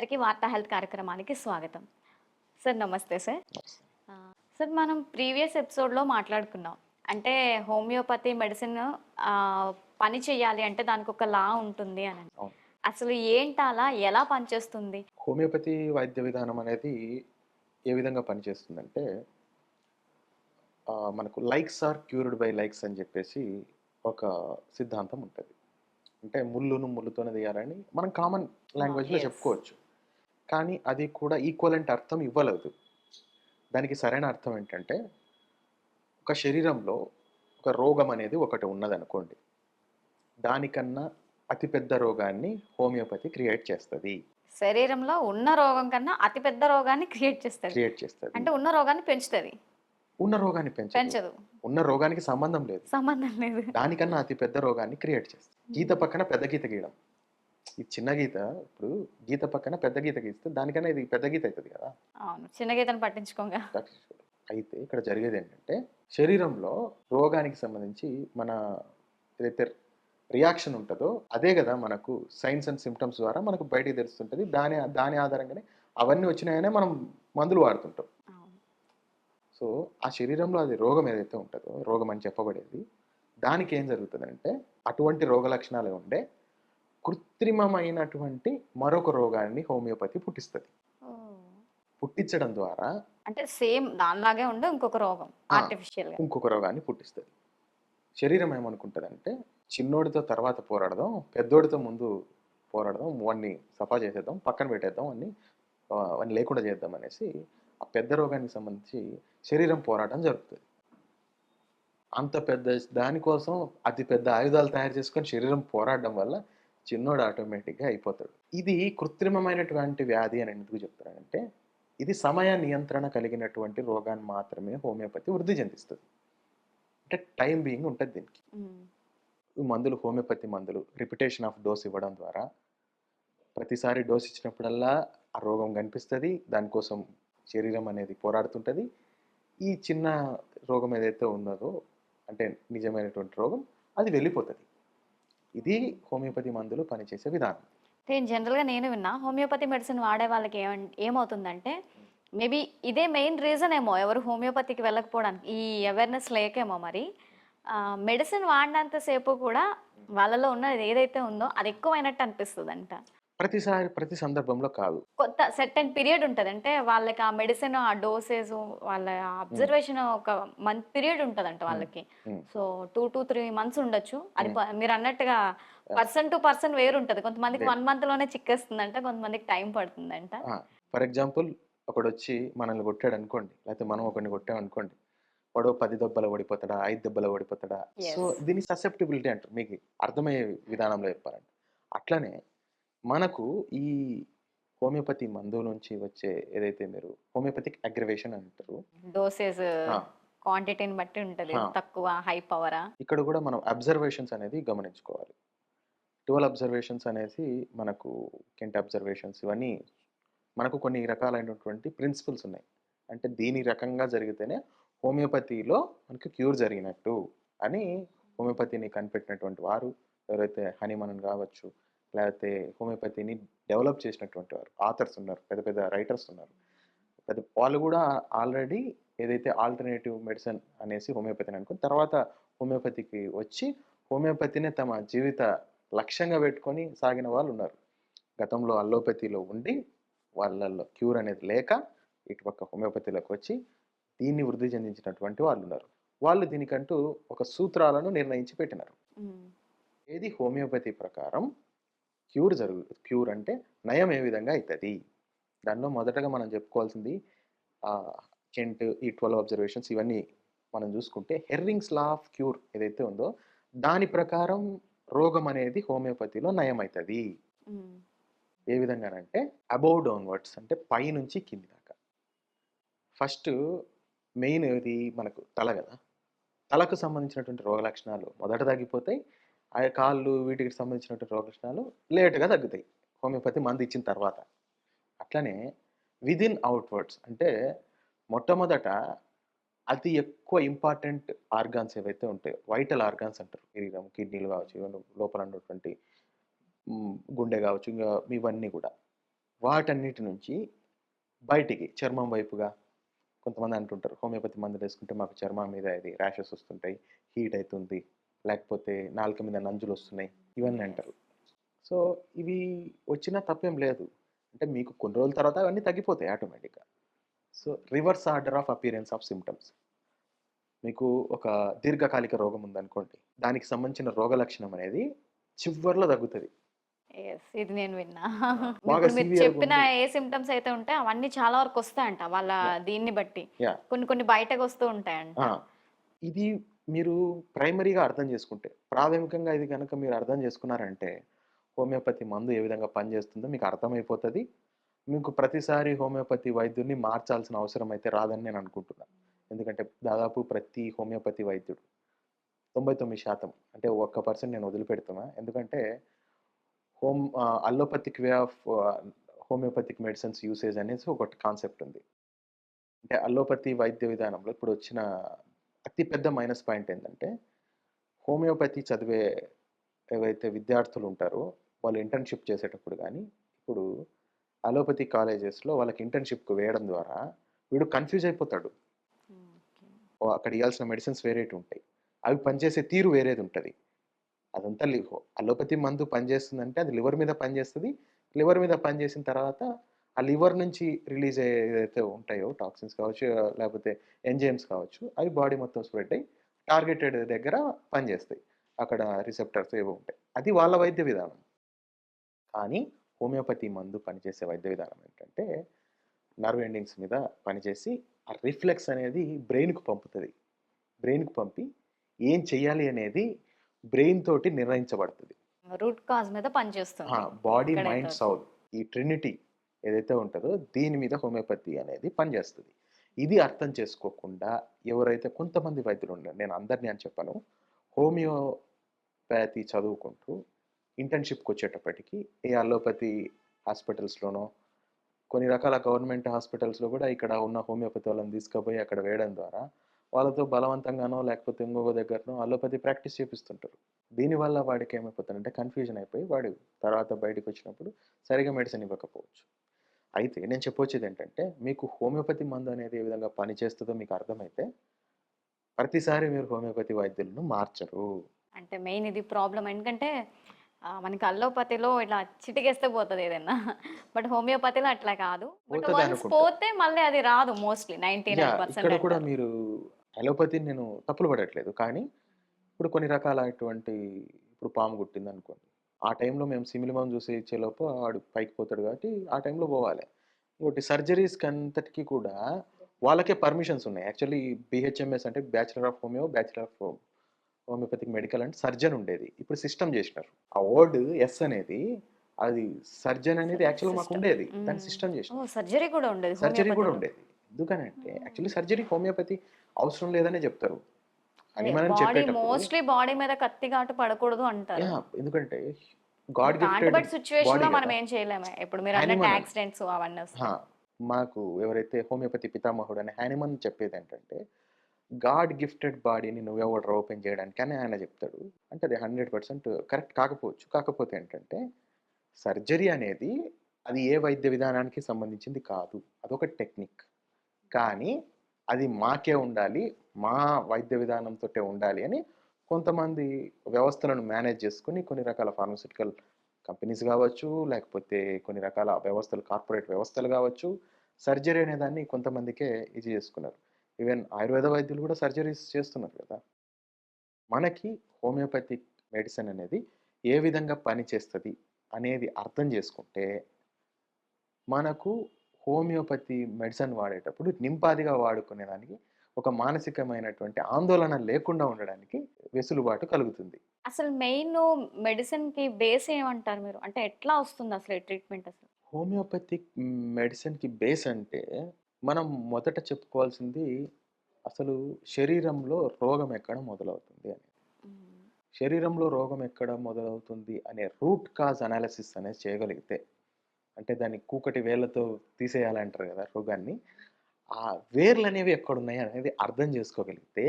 అందరికీ వార్తా హెల్త్ కార్యక్రమానికి స్వాగతం. సార్ నమస్తే సార్. సార్ మనం ప్రీవియస్ ఎపిసోడ్‌లో మాట్లాడుకున్నాం. అంటే హోమియోపతి మెడిసిన్ పని చేయాలి అంటే దానికొక లా ఉంటుంది అనని. అవును. అసలు ఏంటలా? ఎలా పనిచేస్తుంది? హోమియోపతి వైద్య విధానం అనేది ఏ విధంగా పనిచేస్తుందంటే, మనకు likes are cured by likes అని చెప్పేసి ఒక సిద్ధాంతం ఉంటది. అంటే ముల్లును ముల్లుతోనే తీయాలని మనం కామన్ లాంగ్వేజ్‌లో యెస్. చెప్పుకోవచ్చు. కానీ అది కూడా ఈక్వలెంట్ అర్థం ఇవ్వలేదు. దానికి సరైన అర్థం ఏంటంటే, ఒక శరీరంలో ఒక రోగం అనేది ఒకటి ఉన్నదనుకోండి. దానికన్నా అతి పెద్ద రోగాన్ని హోమియోపతి క్రియేట్ చేస్తది. శరీరంలో ఉన్న రోగం కన్నా అతి పెద్ద రోగాన్ని క్రియేట్ చేస్తది. క్రియేట్ చేస్తది. అంటే ఉన్న రోగాన్ని పెంచుతది. ఉన్న రోగాన్ని పెంచదు. పెంచదు. ఉన్న రోగానికి సంబంధం లేదు. సంబంధం లేదు. దానికన్నా అతి పెద్ద రోగాన్ని క్రియేట్ చేస్తుంది. గీత పక్కన పెద్ద గీత గీయడం. ఈ చిన్న గీత ఇప్పుడు గీత పక్కన పెద్ద గీత గీస్తే దానికన్నా ఇది పెద్ద గీత అయితది కదా! అవును. చిన్న గీతను పట్టించుకోంగా. పట్టించుకోరు. అయితే ఇక్కడ జరిగేదేంటంటే, శరీరంలో రోగానికి సంబంధించి మన ఏదైతే రియాక్షన్ ఉంటదో, అదే గదా మనకు సైన్స్ అండ్ సింప్టమ్స్ ద్వారా మనకు బయటికి తెలుస్తుంటది. దాని దాని ఆధారంగానే అవన్నీ వచ్చినాయనే మనం మందులు వాడుతుంటాం. అవును. సో, ఆ శరీరంలో అది రోగం ఏదైతే ఉంటదో, రోగం అని చెప్పబడేది, దానికేం జరుగుతదంటే, అటువంటి రోగ లక్షణాలు ఉండే కృత్రిమమైనటువంటి మరొక రోగాన్ని హోమియోపతి పుట్టిస్తది. ఓహ్! పుట్టించడం ద్వారా అంటే సేమ్ దానిలాగే ఉండే ఇంకొక రోగం ఆ! ఆర్టిఫిషియల్‌గా. ఇంకొక రోగాన్ని పుట్టిస్తది. శరీరం ఏమనుకుంటదంటే, చిన్నోడితో తర్వాత పోరాడదాం, పెద్దోడితో ముందు పోరాడదాం, వాడిని సఫా చేసేద్దాం, పక్కన పెట్టేద్దాం, వాడిని లేకుండా చేద్దాం అనేసి, ఆ పెద్ద రోగానికి సంబంధించి శరీరం పోరాటం జరుపుతది. అంత పెద్ద దాని కోసం అతి పెద్ద ఆయుధాలు తయారు చేసుకొని శరీరం పోరాడడం వల్ల చిన్నోడు ఆటోమేటిక్‌గా అయిపోతాడు. ఇది కృత్రిమమైనటువంటి వ్యాధి అని ఎందుకు చెప్తున్నానంటే, ఇది సమయ నియంత్రణ కలిగినటువంటి రోగాన్ని మాత్రమే హోమియోపతి వృద్ధి చెందిస్తది. అంటే టైమ్ బీయింగ్ ఉంటది దీనికి. హ్మ్. ఈ మందులు హోమియోపతి మందులు రిపిటేషన్ ఆఫ్ డోస్ ఇవ్వడం ద్వారా ప్రతిసారి డోస్ ఇచ్చినప్పుడల్లా ఆ రోగం కనిపిస్తది. దానికోసం శరీరం అనేది పోరాడుతుంటది. ఈ చిన్న రోగం ఏదైతే ఉన్నదో అంటే నిజమైనటువంటి రోగం అది వెళ్ళిపోతది. ఇది హోమియోపతి మందులు పనిచేసే విధానం. జనరల్‌గా నేను విన్నా. హోమియోపతి మెడిసిన్ వాడే వాళ్ళకి ఏమవుతుందంటే, మేబీ ఇదే మెయిన్ రీజన్ ఏమో ఎవరు హోమియోపతికి వెళ్ళకపోవడానికి. ఈ అవేర్‌నెస్ లేకేమో మరి. మెడిసిన్ వాడినంత సేపు కూడా వాళ్ళలో ఉన్నది ఏదైతే ఉందో అది ఎక్కువైనట్టు అనిపిస్తదంట. ప్రతిసారి ప్రతి సందర్భంలో కాదు. కొంత సెర్టైన్ పీరియడ్ ఉంటది. అంటే వాళ్ళకి ఆ మెడిసిన్, ఆ డోసేజు, వాళ్ళ హ్మ్. అబ్జర్వేషన్ ఒక మంత్ పీరియడ్ ఉంటదంట హ్మ్. వాళ్ళకి. హ్మ్. సో, 2-3 మంత్స్ ఉండొచ్చు. అది హ్మ్. మీరన్నట్టుగా యాహ్! పర్సన్ టు పర్సన్ వేరుంటది. కొంతమందికి అదే. 1 మంత్‌లోనే చిక్కేస్తుందంట. కొంతమందికి టైం పడుతుందంట. ఆ! ఫర్ ఎగ్జాంపుల్ ఒకడొచ్చి మనల్ని కొట్టాడనుకోండి, లేకపోతే మనం ఒకడిని కొట్టామనుకోండి. వాడు 10 దెబ్బలో ఓడిపోతాడా? 5 దెబ్బలో ఓడిపోతాడా? So, yes. దీన్ని ససెప్టిబిలిటీ అంటారు. మీకు అర్థమయ్యే విధానంలో చెప్పాలంటే. అట్లనే మనకు ఈ హోమియోపతి మందు నుంచి వచ్చే ఏదైతే మీరు హోమియోపతిక్ అగ్రివేషన్ అంటారు. డోసేజ్ ఆ! క్వాంటిటీని బట్టి ఉంటది. ఆ! తక్కువ, హై పవరా? ఇక్కడ కూడా మనం అబ్జర్వేషన్స్ అనేది గమనించుకోవాలి. 12 అబ్జర్వేషన్స్ అనేసి మనకు కెంట్ అబ్జర్వేషన్స్ ఇవన్నీ మనకు కొన్ని రకాలైనటువంటి ప్రిన్సిపల్స్ ఉన్నాయి. అంటే దీని రకంగా జరిగితేనే హోమియోపతిలో మనకు క్యూర్ జరిగినట్టు అని హోమియోపతిని కనిపెట్టినటువంటి వారు ఎవరైతే హనీమన్ కావచ్చు, లేకపోతే హోమియోపతిని డెవలప్ చేసినటువంటి వారు ఆథర్స్ ఉన్నారు. పెద్ద పెద్ద రైటర్స్ ఉన్నారు. వాళ్ళు కూడా ఆల్రెడీ ఏదైతే ఆల్టర్‌నేటివ్ మెడిసిన్ అనేసి హోమియోపతిని అనుకుని తర్వాత హోమియోపతికి వచ్చి హోమియోపతినే తమ జీవిత లక్ష్యంగా పెట్టుకొని సాగిన వాళ్ళున్నారు. గతంలో అల్లోపతిలో ఉండి వాళ్ళల్లో క్యూర్ అనేది లేక ఇటుపక్క హోమియోపతిలోకి వచ్చి దీన్ని వృద్ధి చెందించినటువంటి వాళ్ళున్నారు. వాళ్ళు దీనికంటూ ఒక సూత్రాలను నిర్ణయించి పెట్టినారు. హ్మ్. ఏది హోమియోపతి ప్రకారం క్యూర్ అంటే నయం ఏ విధంగా అయితది? దానిలో మొదటగా మనం చెప్పుకోవాల్సింది ఆహ్, కెంట్ ఈ 12 అబ్జర్వేషన్స్ ఇవన్నీ మనం చూసుకుంటే హెర్రింగ్స్ లా ఆఫ్ క్యూర్ ఏదైతే ఉందో దాని ప్రకారం రోగం అనేది హోమియోపతిలో నయమైతది. హ్మ్. ఏ విధంగానంటే అబోవ్ డౌన్‌వర్డ్స్ అంటే పైనుంచి కింది దాకా. ఫస్టు మెయిన్ ఏది మనకు తల గదా! తలకు సంబంధించినటువంటి రోగ లక్షణాలు మొదట తగ్గిపోతాయి. ఆ కాళ్ళు వీటికి సంబంధించినటువంటి రోగ లక్షణాలు లేట్‌గా తగ్గుతాయి. హోమియోపతి మందిచ్చిన తర్వాత. అట్లనే విదిన్ అవుట్‌వర్డ్స్ అంటే మొట్టమొదట అతి ఎక్కువ ఇంపార్టెంట్ ఆర్గాన్స్ ఏవైతే ఉంటాయో వైటల్ ఆర్గాన్స్ అంటారు. శరీరం కిడ్నీలు కావచ్చు, ఇవన్నీ లోపల ఉన్నటువంటి గుండె కావచ్చు, ఇంగా ఇవన్నీ గూడా. వాటన్నిటి నుంచి బయటికి చర్మం వైపుగా కొంతమంది అంటుంటారు హోమియోపతి మందులు వేసుకుంటే మాకు చర్మం మీద ఇది ర్యాషెస్ వస్తుంటాయి, హీట్ అవుతుంది, లేకపోతే నాలుక మీద నంజులు వస్తున్నాయి, ఇవన్నీ ఎస్. అంటారు. సో ఇవి వచ్చినా తప్పేం లేదు. అంటే మీకు కొన్ని రోజుల తర్వాత అవన్నీ తగ్గిపోతాయి ఆటోమేటిక్గా. So reverse order of appearance of symptoms. మీకు ఒక దీర్ఘకాలిక రోగం ఉందనుకోండి, దానికి సంబంధించిన రోగ లక్షణం అనేది చివర్లో తగ్గుతుంది. యెస్. ఇది నేను విన్నా. బాగా ఇప్పుడు మీరు సివియర్గా చెప్పిన ఉంది. ఏ సింప్టమ్స్ అయితే ఉంటాయో అవన్నీ చాలా వరకు వస్తాయంట. వాళ్ళ యా దీన్ని బట్టి. యా కొన్ని కొన్ని బయటకొస్తూ ఉంటాయంట. ఆ, ఇది మీరు ప్రైమరీగా అర్థం చేసుకుంటే, ప్రాథమికంగా ఇది కనుక మీరు అర్థం చేసుకున్నారంటే, హోమియోపతి మందు ఏ విధంగా పనిచేస్తుందో మీకు అర్థమైపోతుంది. మీకు ప్రతిసారి హోమియోపతి వైద్యుడిని మార్చాల్సిన అవసరం అయితే రాదని నేను అనుకుంటున్నాను. ఎందుకంటే దాదాపు ప్రతి హోమియోపతి వైద్యుడు 99% అంటే 1% నేను వదిలిపెడుతున్నా. ఎందుకంటే allopathic way of homeopathic medicines usage అనేసి ఒకటి కాన్సెప్ట్ ఉంది. అంటే అల్లోపతి వైద్య విధానంలో ఇప్పుడు వచ్చిన అతి పెద్ద మైనస్ పాయింట్ ఏంటంటే, హోమియోపతి చదివే ఏవైతే విద్యార్థులు ఉంటారో వాళ్ళు ఇంటర్న్‌షిప్ చేసేటప్పుడు గానీ, ఇప్పుడు అలోపతి కాలేజెస్‌లో వాళ్ళకి ఇంటర్న్‌షిప్‌కి వేయడం ద్వారా వీడు కన్‌ఫ్యూజ్ అయిపోతాడు. ఓకే. అక్కడ ఇయ్యాల్సిన మెడిసిన్స్ వేరేటుంటాయి. అవి పనిచేసే తీరు వేరేదుంటది. అదంతా అలోపతి మందు పనిచేస్తుందంటే అది లివర్ మీద పనిచేస్తది. లివర్ మీద పనిచేసిన తర్వాత ఆ లివర్ నుంచి రిలీజ్ అయ్యే ఏదైతే ఉంటాయో టాక్సిన్స్ కావచ్చు, లేకపోతే ఎంజైమ్స్ కావచ్చు, అవి బాడీ మొత్తం స్ప్రెడ్ అయ్యి టార్గెటెడ్ దగ్గర పనిచేస్తాయి. అక్కడ రిసెప్టర్స్ ఏవో ఉంటాయి. అది వాళ్ళ వైద్య విధానం. కానీ హోమియోపతి మందు పనిచేసే వైద్య విధానం ఏంటంటే, నర్వ్ ఎండింగ్స్ మీద పనిచేసి ఆ రిఫ్లెక్స్ అనేది బ్రెయిన్‌కి పంపుతది. బ్రెయిన్‌కి పంపి ఏం చెయ్యాలి అనేది బ్రెయిన్ తోటి నిర్ణయించబడతది. రూట్ కాజ్ మీద పనిచేస్తుంది. బాడీ, ఎక్కడైతే మైండ్, వచ్చిందో. సౌల్ ఈ ట్రినిటీ ఏదైతే ఉంటదో దీని మీద హోమియోపతి అనేది పనిచేస్తది. ఇది అర్థం చేసుకోకుండా ఎవరైతే కొంతమంది వైద్యులున్నారు, నేను అందరిని అని చెప్పను. హోమియోపతి చదువుకుంటూ ఇంటర్న్‌షిప్‌కొచ్చేటప్పటికి ఈ అలోపతి హాస్పిటల్స్‌లోనో, కొన్ని రకాల గవర్నమెంట్ హాస్పిటల్స్‌లో గూడా ఇక్కడ ఉన్న హోమియోపతి వాళ్ళని తీసుకుపోయి అక్కడ వేయడం ద్వారా వాళ్ళతో బలవంతంగానో, లేకపోతే ఇంకొక దగ్గరనో అలోపతి ప్రాక్టీస్ చేపిస్తుంటారు. దీనివల్ల వాడికేమైపోతాడంటే కన్‌ఫ్యూజన్ అయిపోయి వాడు తర్వాత బయటికొచ్చినప్పుడు సరిగ్గా మెడిసిన్ ఇవ్వకపోవచ్చు. అయితే నేను చెప్పొచ్చేదేంటంటే, మీకు హోమియోపతి మందు అనేది ఏ విధంగా పనిచేస్తదో మీకు అర్థమైతే, ప్రతిసారి మీరు హోమియోపతి వైద్యులను మార్చరు. అంటే మెయిన్ ఇది ప్రాబ్లమ్. ఎందుకంటే మనకి అల్లోపతిలో ఇట్లా చిటికేస్తే పోతది ఏదైనా. బట్ హోమియోపతిలో అట్లా కాదు. బట్ వన్స్ పోతదనుకుంటారు. పోతే మళ్ళీ అది రాదు మోస్ట్‌లీ ఇక్కడ 99% కూడా అంటారు. మీరు అలోపతిని నేను తప్పులు పడట్లేదు. కానీ ఇప్పుడు కొన్ని రకాలైనటువంటి ఇప్పుడు పాము కుట్టిందనుకోండి. ఆ టైంలో మేము సిమిలిమం చూసి ఇచ్చేలోపు ఆడు పైకి పోతాడు కాబట్టి ఆ టైంలో పోవాలి. ఇంకోటి సర్జరీస్‌కి అంతటికి కూడా వాళ్ళకే పర్మిషన్స్ ఉన్నాయి. యాక్చువల్లీ బీహెచ్ఎంఎస్ అంటే bachelor of homeo, bachelor of homeopathic medical అంటే సర్జన్ ఉండేది. ఇప్పుడు సిస్టమ్ చేసినారు. ఆ వర్డ్ ఎస్ అనేది అది సర్జన్ అనేది యాక్చువల్‌గా మాకు సిస్టమ్. ఉండేది. దాన్ని హ్మ్. సిస్టమ్ చేసినారు. ఓహ్! సర్జరీ కూడా ఉండేది సర్జరీ కూడా హోమియోపతిలో. ఉండేది. ఎందుకనంటే యాక్చువల్లీ హ్మ్. సర్జరీ హోమియోపతి అవసరం లేదనే చెప్తారు. అదే హనీమన్ చెప్పేటప్పుడు మోస్ట్‌లీ బాడీ మీద కత్తి ఘాటు పడకూడదు అంటారు. ఎందుకంటే గాడ్ బట్ గిఫ్టెడ్ బట్ సిట్యుయేషన్‌లో బాడీ మనం గదా! ఏం చేయలేము. ఇప్పుడు మీరన్నట్టు హానిమన్ యాక్సిడెంట్స్ అవన్నీ ఆ! వస్తాయి. మాకు ఎవరైతే హోమియోపతి పితామహుడని హానిమన్ చెప్పేదేంటంటే, గాడ్ గిఫ్టెడ్ బాడీని నువ్వెవడురా ఓపెన్ చేయడానికి అని ఆయన చెప్తాడు. అంటే అది 100% కరెక్ట్ కాకపోవచ్చు. కాకపోతే ఏంటంటే, సర్జరీ అనేది అది ఏ వైద్య విధానానికి సంబంధించింది కాదు. అదొక టెక్నిక్. కానీ అది మాకే ఉండాలి. మా వైద్య విధానంతోటే ఉండాలి అని కొంతమంది వ్యవస్థలను మేనేజ్ చేసుకొని కొన్ని రకాల ఫార్మాస్యూటికల్ కంపెనీస్ గావచ్చు, లేకపోతే కొన్ని రకాల వ్యవస్థలు కార్పొరేట్ వ్యవస్థలు గావచ్చు, సర్జరీ అనే దాన్ని కొంతమందికే ఇది చేసుకున్నారు. ఈవెన్ ఆయుర్వేద వైద్యులు గూడా సర్జరీస్ చేస్తున్నారు గదా! మనకి హోమియోపతిక్ మెడిసిన్ అనేది ఏ విధంగా పనిచేస్తది అనేది అర్థం చేసుకుంటే మనకు హోమియోపతి మెడిసిన్ వాడేటప్పుడు నింపాదిగా వాడుకునేదానికి ఒక మానసికమైనటువంటి ఆందోళన లేకుండా ఉండడానికి వెసులుబాటు కలుగుతుంది. అసలు మెయిన్ మెడిసిన్‌కి బేస్ ఏమంటారు మీరు? అంటే ఎట్లా వస్తుంది అసలు ఈ ట్రీట్మెంట్ అసలు? హోమియోపతిక్ మెడిసిన్‌కి బేస్ అంటే మనం మొదట చెప్పుకోవాల్సింది అసలు శరీరంలో రోగం ఎక్కడ మొదలవుతుంది అని. హ్మ్. శరీరంలో రోగం ఎక్కడ మొదలవుతుంది అనే రూట్ కాజ్ అనాలిసిస్ అనేది చేయగలిగితే, అంటే దాన్ని కూకటి వేళ్ళతో తీసేయాలంటారు గదా! రోగాన్ని. ఆ వేర్లనేవి ఎక్కడున్నాయి అనేది అర్థం జేసుకోగలిగితే,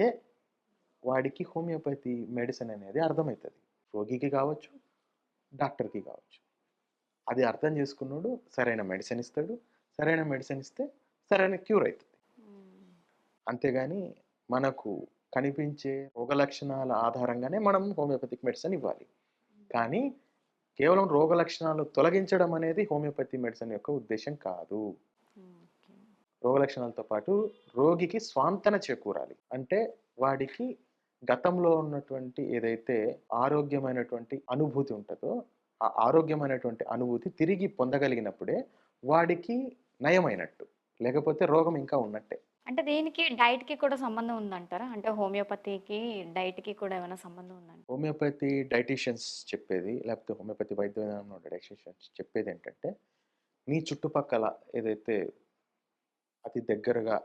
వాడికి హోమియోపతి మెడిసిన్ అనేది అర్థమైతది. రోగికి గావచ్చు, డాక్టర్‌కి గావచ్చు. అది అర్థం చేసుకున్నోడు సరైన మెడిసిన్ ఇస్తాడు. సరైన మెడిసిన్ ఇస్తే సరైన క్యూర్ అయితది. హ్మ్. అంతేగాని మనకు కనిపించే రోగ లక్షణాల ఆధారంగానే మనం హోమియోపతిక్ మెడిసిన్ ఇవ్వాలి. కానీ కేవలం రోగ లక్షణాలు తొలగించడం అనేది హోమియోపతి మెడిసిన్ యొక్క ఉద్దేశ్యం కాదు. ఓకే. రోగ లక్షణాలతో పాటు రోగికి స్వాంతన చేకూరాలి. అంటే వాడికి గతంలో ఉన్నటువంటి ఏదైతే ఆరోగ్యమైనటువంటి అనుభూతి ఉంటదో, ఆ ఆరోగ్యమైనటువంటి అనుభూతి తిరిగి పొందగలిగినప్పుడే వాడికి నయమైనట్టు. లేకపోతే రోగం ఇంకా ఉన్నట్టే. అంటే దీనికి డైట్‌కి కూడా సంబంధం ఉందంటారా? అంటే హోమియోపతికి, డైట్‌కి కూడా ఏమైనా సంబంధం ఉందంటారా? హోమియోపతి డైటీషియన్స్ చెప్పేది, లేకపోతే హోమియోపతి వైద్య విధానంలో ఉండే డైటీషియన్స్ చెప్పేదేంటంటే, నీ చుట్టుపక్కల ఏదైతే అతి దగ్గరగా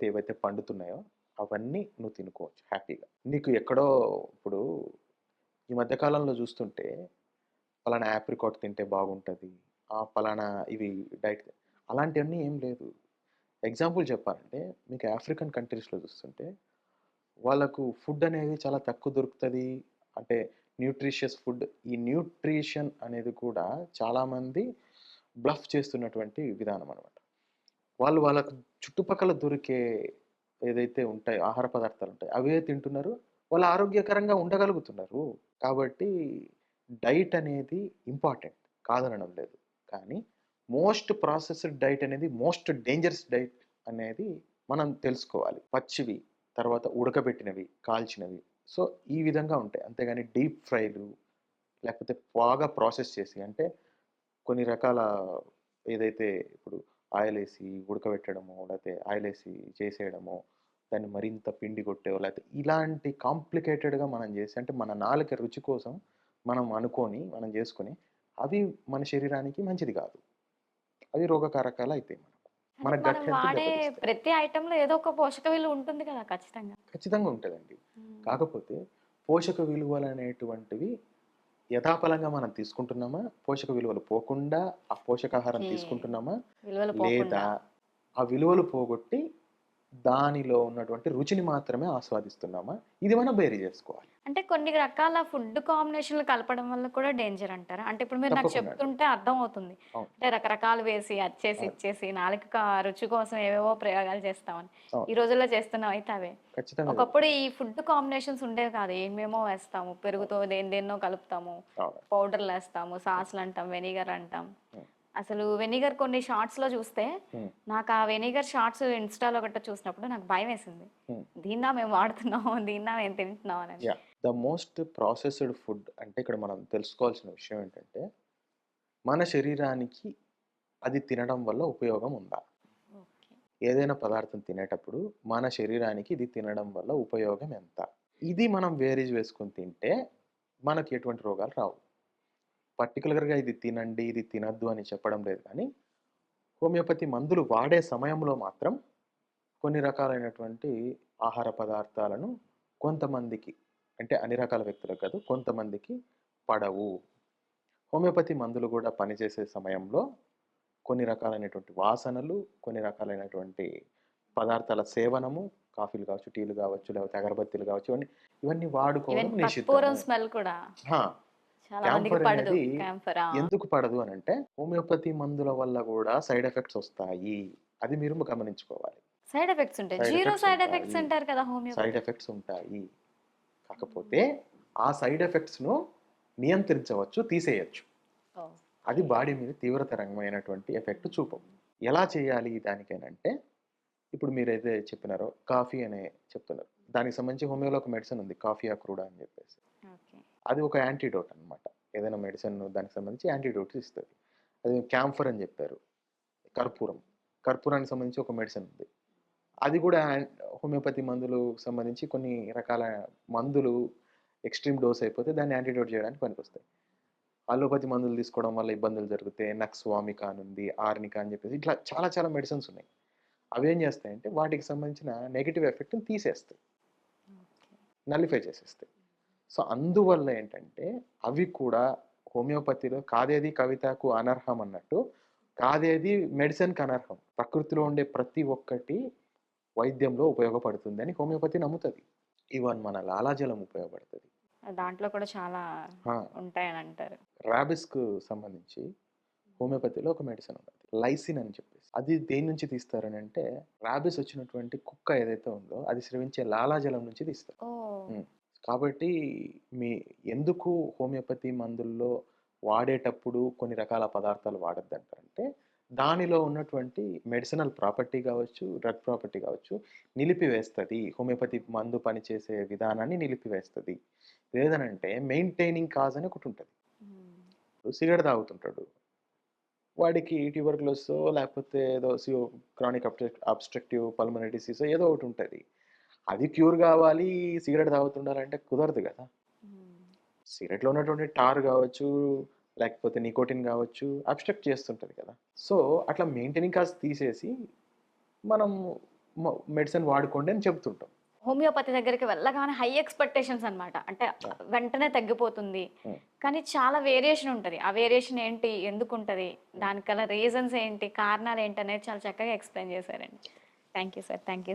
ఏవైతే పండుతున్నాయో అవన్నీ నువ్వు తినుకోవచ్చు హ్యాపీగా. నీకు ఎక్కడో ఇప్పుడు ఈ మధ్య కాలంలో చూస్తుంటే పలానా యాప్రికాట్ తింటే బాగుంటది. పలానా ఇవి డైట్ అలాంటివన్నీ ఏం లేదు. ఎగ్జాంపుల్ చెప్పాలంటే మీకు ఆఫ్రికన్ కంట్రీస్‌లో చూస్తుంటే వాళ్ళకు ఫుడ్ అనేది చాలా తక్కువ దొరుకుతది. అంటే న్యూట్రిషియస్ ఫుడ్. ఈ న్యూట్రిషన్ అనేది కూడా చాలామంది బ్లఫ్ చేస్తున్నటువంటి విధానం అనమాట. వాళ్ళకు చుట్టుపక్కల దొరికే ఏదైతే ఉంటాయో ఆహార పదార్థాలుంటాయో అవే తింటున్నారు. వాళ్ళు ఆరోగ్యకరంగా ఉండగలుగుతున్నారు. కాబట్టి డైట్ అనేది ఇంపార్టెంట్. కాదనడం లేదు. కానీ మోస్ట్ ప్రాసెస్డ్ డైట్ అనేది మోస్ట్ డేంజరస్ డైట్ అనేది మనం తెలుసుకోవాలి. పచ్చివి, తర్వాత ఉడకబెట్టినవి, కాల్చినవి. సో, ఈ విధంగా ఉంటాయి. అంతేగాని డీప్ ఫ్రైలు లేకపోతే బాగా ప్రాసెస్ చేసి అంటే కొన్ని రకాల ఏదైతే ఇప్పుడు ఆయిలేసి ఉడకబెట్టడమో, లేతే ఆయిలేసి చేసేయడమో, దాన్ని మరింత పిండి కొట్టో, లేతే ఇలాంటి కాంప్లికేటెడ్‌గా మనం చేసి అంటే మన నాలుక రుచి కోసం మనం అనుకోని, మనం చేసుకొని, అవి మన శరీరానికి మంచిది కాదు. అవి రోగకారకాలయితాయి మనకు. అంటే మన మనం గట్ హెల్త్ వాడే దెబ్బతీస్తాయి. ప్రతి ఐటెమ్‌లో ఏదో ఒక పోషక విలువ ఉంటుంది కదా! ఖచ్చితంగా. ఖచ్చితంగా ఉంటదండి. హ్మ్. కాకపోతే పోషక విలువలనేటువంటివి యథాపలంగా మనం తీసుకుంటున్నామా? పోషక విలువలు పోకుండా ఆ పోషకాహారం ఓకే. తీసుకుంటున్నామా? విలువలు లేదా పోకుండా. ఆ విలువలు పోగొట్టి దానిలో ఉన్నటువంటి రుచిని మాత్రమే ఆస్వాదిస్తున్నామా? ఇది మనం బేరీ జేసుకోవాలి. అంటే కొన్ని రకాల ఫుడ్ కాంబినేషన్‌లు కలపడం వల్ల కూడా డేంజర్ అంటారా? అంటే ఇప్పుడు మీరు నాకు తప్పకుండా అండి. చెప్తుంటే అర్థమవుతుంది. అవును. అంటే రకరకాలు వేసి, అచ్చేసి, అవును. ఇచ్చేసి నాలుక రుచి కోసం ఏవేవో ప్రయోగాలు చేస్తామని. అవును. ఈ రోజుల్లో చేస్తున్నవయితే అవే. ఖచ్చితంగా ఒకప్పుడు జరుగుతుంది. ఈ ఫుడ్ కాంబినేషన్స్ ఉండేవి కాదు. ఏమేమో వేస్తాము. అవును. పెరుగుతో దేన్నో కలుపుతాము. అవును. పౌడర్‌లేస్తాము. సాస్‌లంటాం, వెనిగర్ అంటాం. హ్మ్. అసలు వెనిగర్ కొన్ని షార్ట్స్‌లో చూస్తే హ్మ్. నాకు ఆ వెనిగర్ షార్ట్స్ ఇన్‌స్టాలో గట్టా చూసినప్పుడు నాకు భయమేసింది. హ్మ్. దీన్నా మేము వాడుతున్నాము, దీన్నా మేము తింటున్నాం అని. Yeah! The most processed food అంటే ఇక్కడ మనం తెలుసుకోవాల్సిన విషయం ఏంటంటే, మన శరీరానికి అది తినడం వల్ల ఉపయోగం ఉందా? ఓకే. ఏదైనా పదార్థం తినేటప్పుడు మన శరీరానికి ఇది తినడం వల్ల ఉపయోగం ఎంత? ఇది మనం బేరీజ్ వేసుకొని తింటే మనకి ఎటువంటి రోగాలు రావు. పర్టిక్యులర్‌గా ఇది తినండి, ఇది తినొద్దు అని చెప్పడం లేదు కానీ, హోమియోపతి మందులు వాడే సమయంలో మాత్రం కొన్ని రకాలైనటువంటి ఆహార పదార్థాలను కొంతమందికి అంటే అన్ని రకాల వ్యక్తులకు కాదు, కొంతమందికి పడవు. హోమియోపతి మందులు గూడా పనిచేసే సమయంలో కొన్ని రకాలైనటువంటి వాసనలు, కొన్ని రకాలైనటువంటి పదార్థాల సేవనము, కాఫీలు కావచ్చు, టీలు కావచ్చు, లేకపోతే అగరబత్తీలు కావచ్చు, ఇవన్నీ వాడుకోవడం ఈవెన్ కర్పూరం నిషిద్ధము. స్మెల్ కూడా ఆ! చాలా మందికి క్యాంఫర్ పడదు. అనేది క్యాంఫర్. ఆ! ఎందుకు పడదు అనంటే, హోమియోపతి మందుల వల్ల గూడా సైడ్ ఎఫెక్ట్స్ ఒస్తాయి. అది మీరు గమనించుకోవాలి. సైడ్ ఎఫెక్ట్స్ ఉంటాయి. Side zero effects side effects ఉంటాయి. అంటారు కదా సైడ్ హోమియోపతి. ఎఫెక్ట్స్ ఉంటాయి. కాకపోతే ఆ సైడ్ ఎఫెక్ట్స్‌ను నియంత్రించవచ్చు, తీసేయొచ్చు. అది ఓకే. బాడీ మీద తీవ్రతరమైనటువంటి ఎఫెక్ట్ చూపవు. ఎలా చేయాలి దానికనంటే, ఇప్పుడు మీరైతే చెప్పినారో కాఫీ అనే చెప్తున్నారు. దానికి సంబంధించి హోమియోలో ఒక మెడిసిన్ ఉంది. కాఫీ అక్రూడా అని జెప్పేసి. ఓకే. అది ఒక యాంటిడోట్ అన్నమాట. ఏదైనా మెడిసిన్ దానికి సంబంధించి యాంటిడోట్స్ ఇస్తది. అది క్యాంఫర్ అని జెప్పారు. కర్పూరం. కర్పూరానికి సంబంధించి ఒక మెడిసిన్ ఉంది. అది గూడా హోమియోపతి మందులకు సంబంధించి కొన్ని రకాల మందులు ఎక్స్‌ట్రీమ్ డోస్ అయిపోతే దాన్ని యాంటిడోట్ జేయడానికి పనికొస్తాయి. అలోపతి మందులు తీసుకోవడం వల్ల ఇబ్బందులు జరిగితే నక్స్వామికా అని ఉంది, ఆర్నికా అని చెప్పేసి ఇట్లా చాలా చాలా మెడిసిన్స్ ఉన్నాయి. అవేం చేస్తాయంటే వాటికి సంబంధించిన నెగెటివ్ ఎఫెక్ట్‌ని తీసేస్తాయి. ఓకే. నల్లిఫై చేసేస్తాయి. సో, అందువల్ల ఏంటంటే అవి కూడా హోమియోపతిలో కాదేది కవితకు అనర్హం అన్నట్టు కాదేది మెడిసిన్‌కి అనర్హం. ప్రకృతిలో ఉండే ప్రతి ఒక్కటి వైద్యంలో ఉపయోగపడుతుందని హోమియోపతి నమ్ముతది. ఈవెన్ మన లాలాజలం ఉపయోగపడతది. దాంట్లో కూడా చాలా ఆ! ఉంటాయని అంటారు. రాబిస్‌కు సంబంధించి హోమియోపతిలో ఒక మెడిసిన్ ఉన్నది. లైసిన్ అని చెప్పేసి. అది దేని నుంచి తీస్తారని అంటే, రాబీస్ వచ్చినటువంటి కుక్క ఏదైతే ఉందో, అది స్రవించే లాలాజలం నుంచి తీస్తారు. ఓహ్! హ్మ్. కాబట్టి మీ ఎందుకు హోమియోపతి మందుల్లో వాడేటప్పుడు కొన్ని రకాల పదార్థాలు వాడొద్దంటారంటే, దానిలో ఉన్నటువంటి మెడిసినల్ ప్రాపర్టీ కావచ్చు, డ్రగ్ ప్రాపర్టీ కావచ్చు, నిలిపివేస్తది. హోమియోపతి మందు పనిచేసే విధానాన్ని నిలిపివేస్తది. లేదనంటే మెయింటైనింగ్ కాజ్ అని ఒకటుంటది. హ్మ్. ఇప్పుడు సిగరెట్ తాగుతుంటాడు. వాడికి ట్యూబర్‌కులోసో లేకపోతే ఏదో క్రానిక్ అబ్స్ట్రక్టివ్ పల్మనరీ డిసీసో ఏదో ఒకటుంటది. అది క్యూర్ గావాలి, సిగరెట్ తాగుతుండాలంటే కుదరదు గదా! హ్మ్. సిగరెట్‌లో ఉన్నటువంటి టార్ గావచ్చు, లేకపోతే నికోటిన్ గావచ్చు, అబ్స్ట్రక్ట్ చేస్తుంటది కదా! సో, అట్లా మెయింటైనింగ్ కాజ్ తీసేసి, మనం మెడిసిన్ వాడుకోండి అని చెప్తుంటాం. హోమియోపతి దగ్గరికి వెళ్ళగానే హై ఎక్స్‌పెక్టేషన్స్ అన్నమాట. అంటే ఆ! వెంటనే తగ్గిపోతుంది. హ్మ్. కానీ చాలా వేరియేషన్ ఉంటది. ఆ వేరియేషన్ ఏంటి? ఎందుకుంటది? హ్మ్. దానికల రీజన్స్ ఏంటి? కారణాలేంటి? అనేది చాలా చక్కగా ఎక్స్‌ప్లెయిన్ చేశారండి. Thank you sir. Thank you.